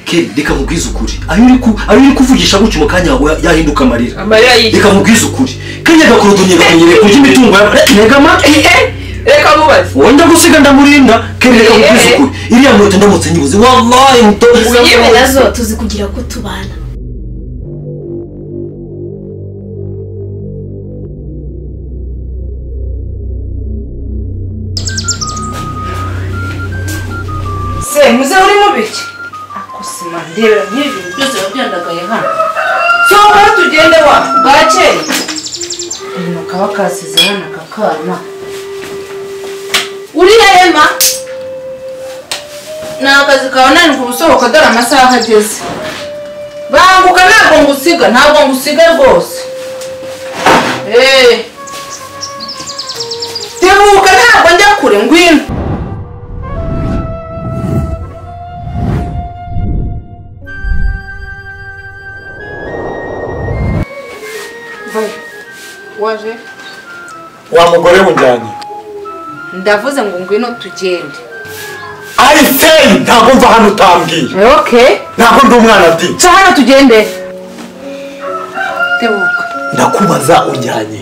Keri reka mubwize ukuri ayo uri kuvugisha gutyo mu kanya yahinduka amarira reka mubwize ukuri kanya gakorodonye kanyereye kurya imitungo reka amatwi reka mubaze wenda gusiga ndamurinda Keri reka mubwize ukuri iriya moto ndamutse nyibuze wallahi yewe nazo tuzi kugira ko tubana muze uri mubiki akusima ndera n'ibintu byose babyandagaye hano so tugende wa bwakeye umuntu kaba kasize hano kakana uri hema nakazi kawe nani kubusohoka dore amasaha ageze banguka ntabwo ngusiga rwose tebuka ntabwo njya kure ngwino waje wa mugore unjanye ndavuze ngo ngwino tugende I say ntabwo mva hano utambwiye okay ntabwo ndi umwana ati cha hano tugende tebuka ndakubaza unjanye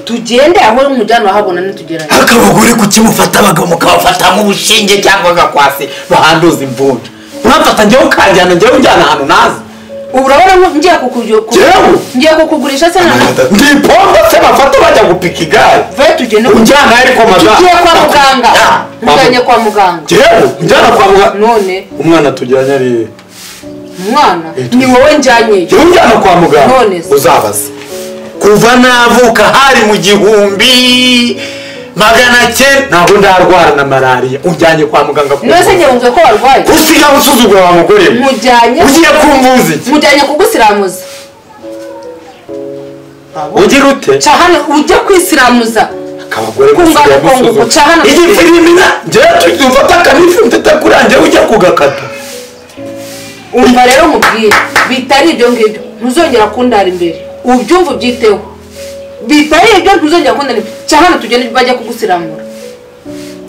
tugende aho umujyano wahabona nitugeranye akabugure kukimufata abagabo mukabafata mu bushinge cyangwa gakwasi bahanduza imvunja urafata njyewe ukanjyana njyewe unjyana ahantu nazi urabona ngiye kukugurisha se ndi pombo se bafata bajya gupika igare vaye tugende unjyana ariko maza tugiye kwa muganga njyanye kwa muganga jewe unjyana kwa muganga none umwana tujyanye ari umwana ni wowe njyanye jewe unjyana kwa muganga none uzabaza kuva navuka hari mu 1900 ntabwo ndarwara na malaria unjyanye kwa muganga nose njye wumve ko warwaye usiga usuzugura wa mugore mujyanye ugiye kumvuza iki mujyanye kugusiramuza ugira ute cha hano ujye kwisiramuza akabagore gusiga igifirimina njye tuzumva akanifu mtatakuranje ujya kugakata umva rero mubwire bitari ibyo ngibyo ntuzongera kundara imbere ubyumva byiteho bitari ibyo ntuzongera kundara imbere cha hano tugende bajya kugusiramura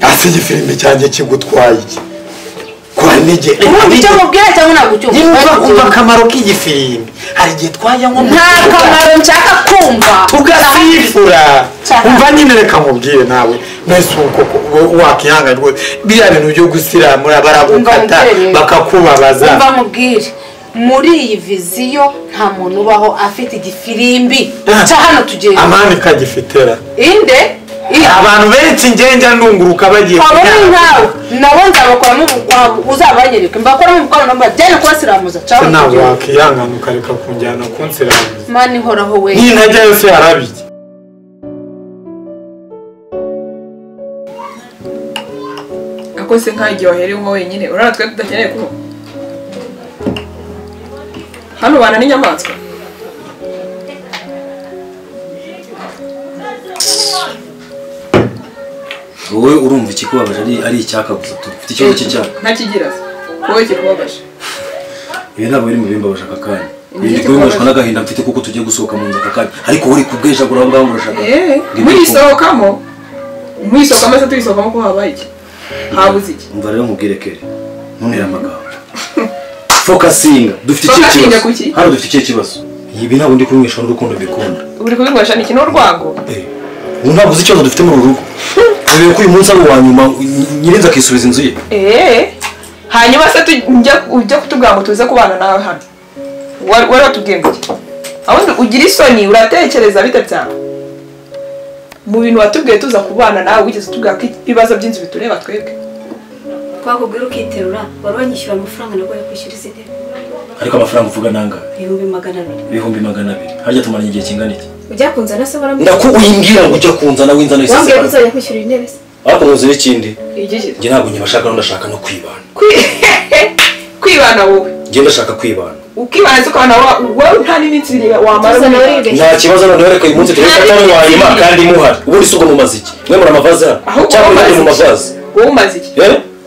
ase igifirime cyanjye kigutwaye iki kwa nige icyo mubwira cyangwa nagucyumva umva akamaro k'igifirime hari igihe twajya nko nta kamaro nshaka kumva tugasifura umva nyine reka mubwire nawe mwese uko wakihanga rwose biriya bintu byo gusiramura baragukata bakakubabaza umva mubwire muri iyi viziyo nta muntu ubaho afite igifirimbi cha hano tugende amani kagifitera inde abantu benshi ngenja ndunguruka bagiye nkawe nabo nzabakoramo ubugwabo uzabanyereka mbakoramo ubugwabo namba byane kubasiramuza cyangwa ntabwo wakihangana ukareka kunjyana kunsiramuza mani horaho we n'intajya yose yarabije akose nkagiye waherewe wenyine urana twe tudakeneye kuba hano bana n'inyamaswa wowe urumva ikikubabaje ari icyaka gusa tufite ikibazo cy'icyaka ntakigira wowe kikubabaje ibi ntabwo biri mu bimbabaje aka kanya ndi kubimashwa n'agahinda mfite kuko tugiye gusohoka mu nzu aka kanya ariko uri kubwejagura aho ngaho murashaka mwisohokamo se tuyisohokamo ko habaye iki habuze iki umva rero mubwire Keri ntuntere amagambo fokasinga dufite iki kibazo hano dufite iki kibazo ibi ntabwo ndi kumwisha n'urukundo mbikunda uri kubirwasha ni kino rwango ntabwo uzi ikibazo dufite muri urugo ubu ko uyu munsi ari uwa nyuma nyirinza akisubiza inzu ye hanyuma se ujya kutubwira ngo tuze kubana nawe hano wari watubwiye ngo iki ahubwo ugira isoni uratekereza bite byawe mu bintu watubwiye tuza kubana nawe wigeze utubwira ko ibibazo by'inzu bitureba twebwe twakubwira ukiterura wari wanyishyura amafaranga nagoye kwishyura izi ntebe ariko amafaranga uvuga nanga 200,000 harya tumaranye igihe kingana iki ujya kunzana se baramwe ndakuyimbwira ngo ujya kunzana winzana isi wambwiye ko uzajya kwishyura intebe se ariko muzi n'ikindi igiki nge ntabwo nyibashaka ndashaka no kwibana kwibana wowe nge ndashaka kwibana ukibana se ukabana wowe nta n'iminsi wamara nta kibazo noneho reka uyu munsi tureka atari wanyuma kandi muhari ubundi si ubwo mumaze iki mwe muri amavaze cyangwa muri mu mavaze wowe umaze iki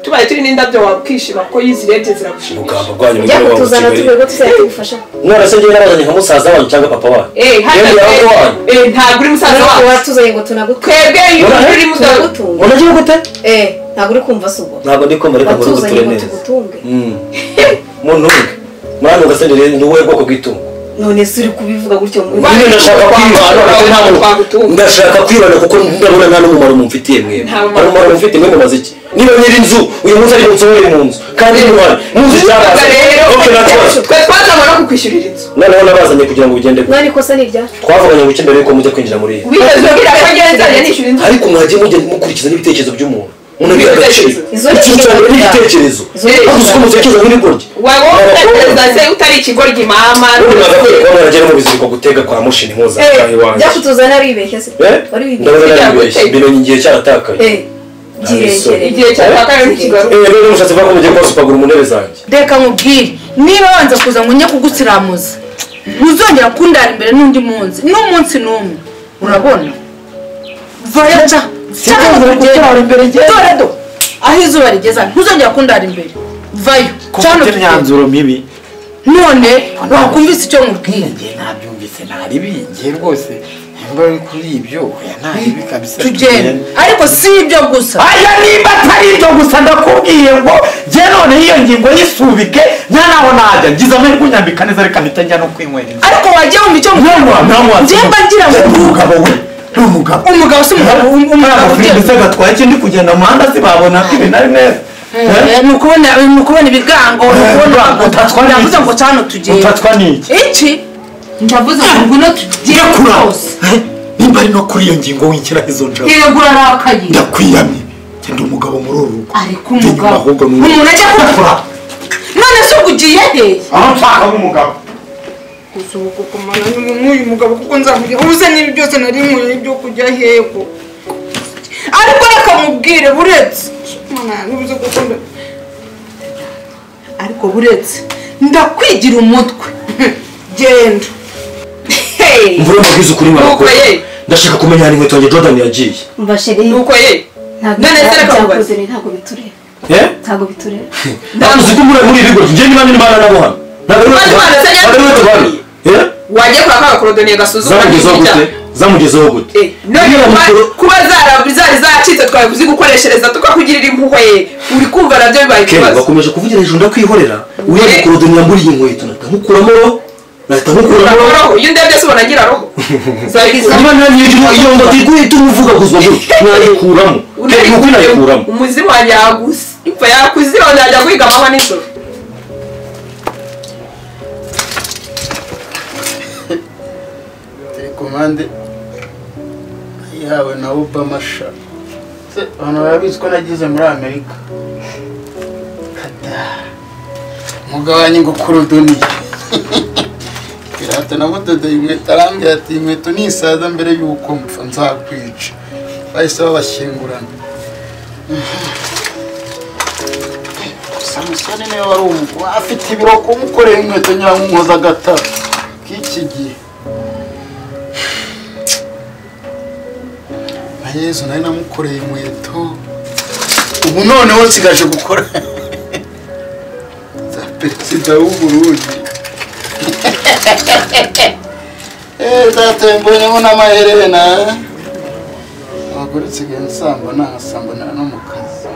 tubaye turi n'indabyo wakishima ko yizirebye ziragushimisha ubugamba bwanyu njya kutuzana tubego tuzakufasha none se ngewe nabazanye nka musaza wanyu cyangwa papa wanyu ntabwo uri musaza wanyu watuzanye ngo tunagutwe twebwe iyo uri musaza unagiye gute ntabwo uri kumva se ubwo ntabwo ndi kumva reka ngo batuzanye ngo neza tugutunge muntu mwana ugasendere ni wowe bwoko bw'itungo none se uri kubivuga gutyo ngo nyine ndashaka kwibana kuko ndabona nta n'umumaro mumfitiye mwe hari umumaro mufite mwe mumaze iki niba nyiri inzu uyu munsi ari munsi mu nzu kandi ni mwana muzi cyangwa twe twazamara kukwishyurira inzu noneho nabazanye kugira ngo bigende mwana ikosa ni iryacu twavuganye ngo imbere yuko mujya kwinjira muri iyi wigeze ubwira ko ngenzanye nishyura inzu ariko mwagiye mujya mukurikiza n'ibitekerezo by'umuntu umuntu biga agaciro Izo n'ibitekerezo gusa umutekereza nk'ibigoryi wowe utekereza se utari ikigoryi mama nagakwiye kuba mwaragera mu biziriko gutega kwa mushini mpuzamahanga iwanjye byakutuzana ari ibeshya se wari wibeshye ndabona naribeshye mbimenye igihe cyaratakaye igihe cyatakaye ntikigaruka rero mushatse vuga ko mugiye kubasupagura mu ntebe zanjye reka nkubwire niba wanze kuza ngo njye kugusiramuza ntuzongera kundara imbere n'undi munsi n'umunsi n'umwe urabona vayo ca dore do aho izuba rigeza ntuzongera kundara imbere vayo cyane imyanzuro mibi none wakumvise icyo nkubwiye ngiye nabyumvise naribigiye rwose mbari kuri ibyo oya naribi kabisa tugende ariko si ibyo gusa aya nimba atari ibyo gusa ndakubwiye ngo je none iyo ngingo yisubike nta naho najya ngize amahirwe unyambika neza reka mpita njya no kwinywera ariko wajya wumva icyo nkubwiye njyemba ngira ngo umugabo we umugabo si umugabo ndetse gatwaye ikindi kugenda mu muhanda sibabona ko ibintu ari neza ni ukubona ibigango ndavuze ngo cyano tugende utatwa n'iki iki ndavuze ngo ngwino tugire rwose nimba ari no kuri iyo ngingo winkira izo njabo yego urarakaye ndakwiyamye ndi umugabo muri uru rugo ariko umugabo umuntu ajya kukura none se ugiye he aho nshaka nk'umugabo gusohoka kumana n'uyu mugabo kuko nzamugira ubuze n'ibi byose nari nkwiye byo kujya heko ariko reka mubwire buretse nubuze kuko ariko buretse ndakwigira umutwe genda mvure mubwize ukuri mwarakora ndashaka kumenya hari inkweto yanjye Jordan yagiye umva sheri nuko ye none se reka mubaze ntabwo bitureba ntabwo bitureba ndamuzi ko muri ibigo njye niba n'imana nabo hano wajya kwa kakorodoniye gasuzuma zamugezeho gute none kuba zari zacitse twari kuzigukoreshereza tukakugirira impuhwe uri kumva nabyo bibaye ikibazo bakomeje kuvugira hejuru ndakwihorera uya korodoniya muri iyi nkweto natamukuramo roho iyo ndebye se ubona agira roho niba nanyijimo iyo ngo tiguhita umuvuga guzwa gutyo nayikuramo umuzimu wanjye yaguze ipfa yakuziho najya kwiga amanywa n'ijoro telekomande yawe na Obama sha abantu barabizi ko nagize muri Amerika kada mugabanye ngo korodoniye pirata namudoda inkweto arambwira ati inkweto nisaza mbere y'uko mpfa nzakwica bahise babashyingurana Samusoni niwe wari umugabo afite ibiro kumukorera inkweto nyirankoza agatara k'iki gihe Yesu nari namukoreye inkweto ubu noneho nsigaje gukora za perezida w'Uburundi zatembonyemo n'amaherena abagore nsigaye nsambana nkasambana no mu kazi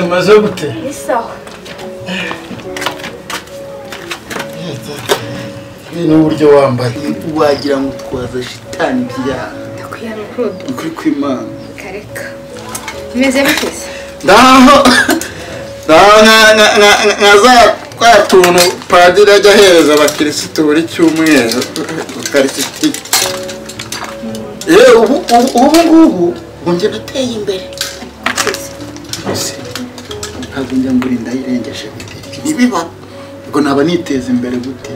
maze gute ni sawa n'uburyo wambaye wagira ngo utwaza shitani byaha ndakwiyana Claude ukuri kw'Imana kareka imeze bitese ndaho nkaza kwa tuntu padiri ajya ahereza abakirisitu buri cyumweru ukarisiti ubu ngubu njye nateye imbere ntabwo njya mbura ndayirengeje ibiba ngo naba niteza imbere gute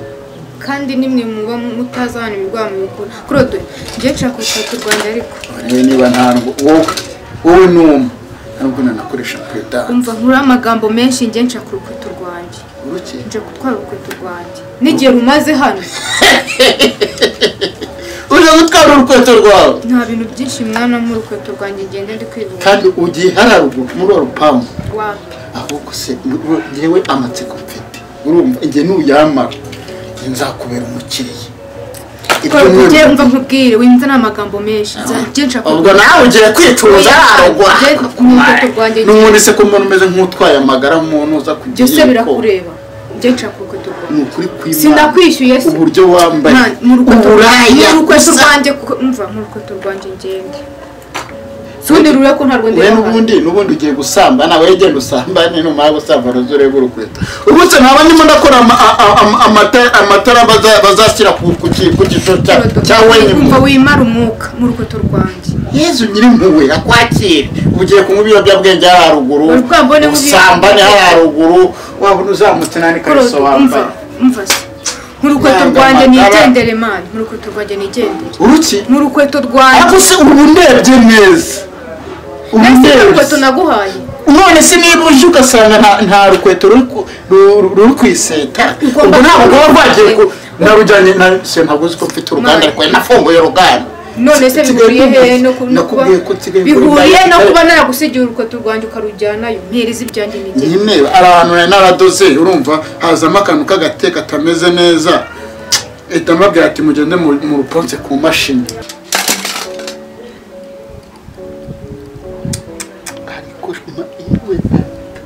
kandi nimwe muba mutazana ibigwa mu bikora Claude ngiye nshaka gufata u Rwanda ariko niba ntabwo wowe numa ntabwo nanakoresha prudence. umva nkura amagambo menshi njye nca ku rukweto rwanjye Uruki? nje gutwara urukweto rwanjye n'igihe rumaze hano uje gutwara urukweto rwawe nta bintu byinshi mwana mu rukweto rwanjye ngende ndi kwibuka kandi ugiye hararuguru muri uwo rupangu wapi ahubwo se yewe amatsiko mfite urumva njye nuyamara nzakubera umukiriya ugiye umva nkubwire winza n'amagambo menshi njye nca ubwo nawe ugiye kwicuruza haruguru n'ubundi se ko mbona umeze nk'utwaye amagara muntu uza kugira byose birakureba njye nca ku rukweto rwanjye ni ukuri kw'Imana sinakwishyuye se uburyo wambaye mu rukweto uburaya rwanjye umva mu rukweto rwanjye ngende sundi rure ko ntarwo ndi n'ubundi ugiye gusambana we genda usambane numara gusambana uzurebe urukweto ubuse naba ndimo ndakora amatara bazashyira ku gito cya wenyine umva wimara umwuka mu rukweto rwanjye Yezu nyiri impuhwe akwakire ugiye kunywa ibiyobyabwenge haruguru usambane haruguru wabona uzamutse nani kariso wambaye umva se mu rukweto rwanjye nigendere mani mu rukweto rwanjye nigendere uruki mu rukweto rwanjye ariko se ubu ndebye neza urukweto naguhaye none se niba uje ugasanga nta rukweto ruri kwiseta ubwo ntabwo waba wagiye narujyanye na se ntabwo uzi ko mfite uruganda rwawe nafunguye uruganda none se bihuriye he no nakubwiye ko nsigaye bihuriye no kuba naragusigiye urukweto rwanjye ukarujyanayo mpereza ibyanjye n'igihe nyine abantu naradoze urumva hazamo akantu k'agate katameze neza leta mbabwira ati mugende mu ruponse ku mashini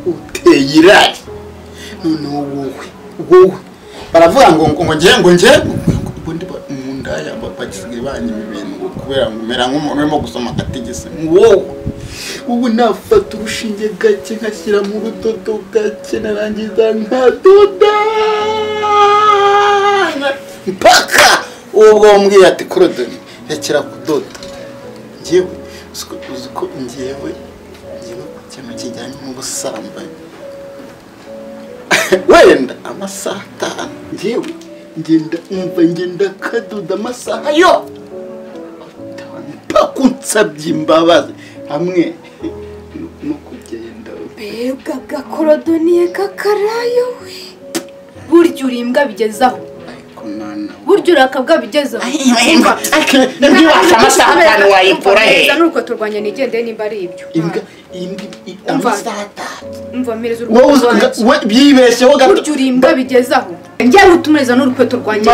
uteye irari noneho wowe baravuga ngo njye ubundi mu ndaya bagisigaye banyima ibintu kubera ngo umera nk'umuntu urimo gusoma akategesi wowe ubu nafata urushinge gake nkashyira mu rudodo gake narangiza nkadoda mpaka ubwo mbwiye ati korodoni rekera kudoda njyewe uzi ko njyewe ikintu kijyanye n'ubusambanyi wenda amasaha 5 njyewe ngenda kadoda amasaha yo mpaka unsabye imbabazi hamwe no kugenda mbega gakorodoniye kakarayo we burya urimbwa bigezaho burya urakabwa bigezaho ntiwasha amasaha 5 wayipfura he n'urukweto rwanjye nigendeye nimba ari ibyo amasaha 5 umva mpereza urukweto rwanjye byibeshyeho gato burya urimbwa bigezaho njye utumeza n'urukweto rwanjye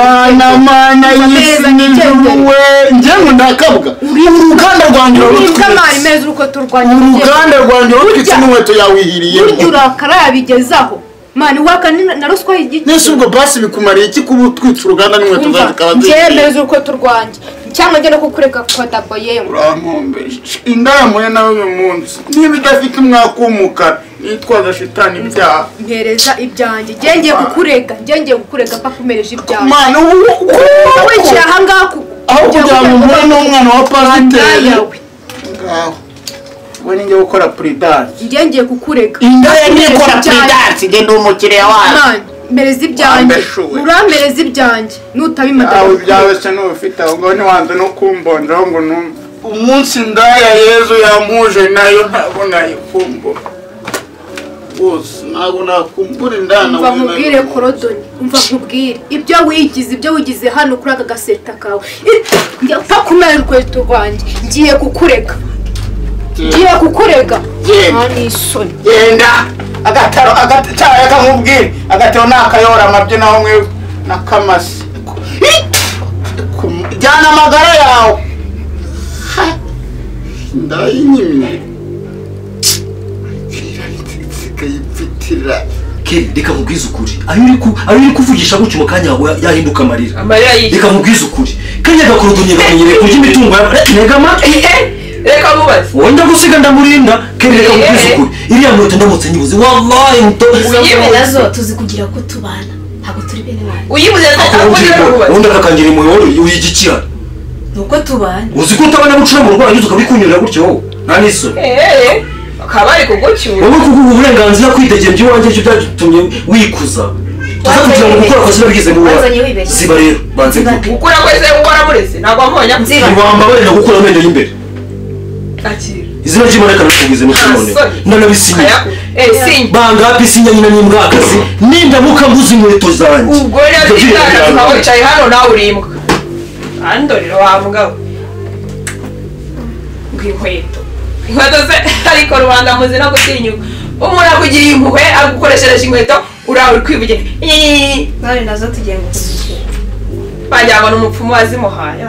mana y'isi n'ijuru we njyewe ndakabwa uruganda rwanjye urimbwa mari mpereza urukweto rwanjye uruganda rwanjye rutwitse n'inkweto yawe burya urakara bigezaho mani waka na ruswa y'igiti nese ubwo basi bikumariye iki kuba utwitse uruganda n'inkweto zawe zikaba njye mpereza urukweto rwanjye cyangwa njye no kukureka kwa yemwe urampombeje indamuye nawe uyu munsi niba idafite umwaka w'umukara nitwaza shitani ibyaha mpereza ibyanjye ngiye kukurega paka umereje ibyanjye mana wicaye ahangaha aho kugira ngo uhure n'umwana wa pasiteri ngaho we ninjye gukora prudence ngiye kukurega indaya nikora prudence ngende umukiriya wawe mpereza ibyanjye urampereza ibyanjye nutabimata aho byawe se n'ufite aho ngo niwanze no kumbonjaho ngo umunsi ndaya Yezu yampuje nayo ntabona yifumbura bose ntabwo nakumbura indana umva nkubwire korodoni umva nkubwire ibyo wigize hano kuri aka gaseta kawe njya kumera urukweto rwanjye ngiye kukurega nta n'isoni genda agataro akamubwire agataro nakayora amabyi naho mwe nakamasi jyana amagara yawe ndayinyimye Keri reka mubwize ukuri ayo uri kuvugisha gutyo mu kanya yahinduka amarira reka mubwize ukuri kanya gakorodonye gakonyereye kurya imitungo reka amatwi reka mubaze wenda gusiga ndamurinda Keri reka mubwize ukuri iriya nkweto ndamutse nyibuze wallahi yewe nazo tuzi kugira ko tubana ntabwo turi bene wanyu uyibuze atakugira ubundi akakangira imuyoro uyigikira nuko tubana uzi ko utabana gucura mu rwanda uzi ukabikunyurira gutyo wowe nta n'isoni akaba ari kugucyura wowe kuguha uburenganzira kwidegera iby'iwanjye ibyo byatumye wikuza tuza kugira ngo gukora kosa bigize mu ruhare ziba rero banze gukura kwese gukora burese ntabwo wamubonye ntiwamba wenda gukura amenyo y'imbere akira izina ry'Imana reka nakubwize n'ukunone nanabisinye bangapi sinya nyina n'imbwakazi nindamuka mbuze inkweto zanjye ubwo rero bizana wicaye hano nawe urimbwa andorero wa mugabo ng'inkweto ze ariko rubanda muzi no gutinyuka umuntu akugiriye impuhwe agukoreshereje inkweto urawe kwivugira none nazo tugiye ngo kuzishyura bajyana n'umupfumu wazimuhaye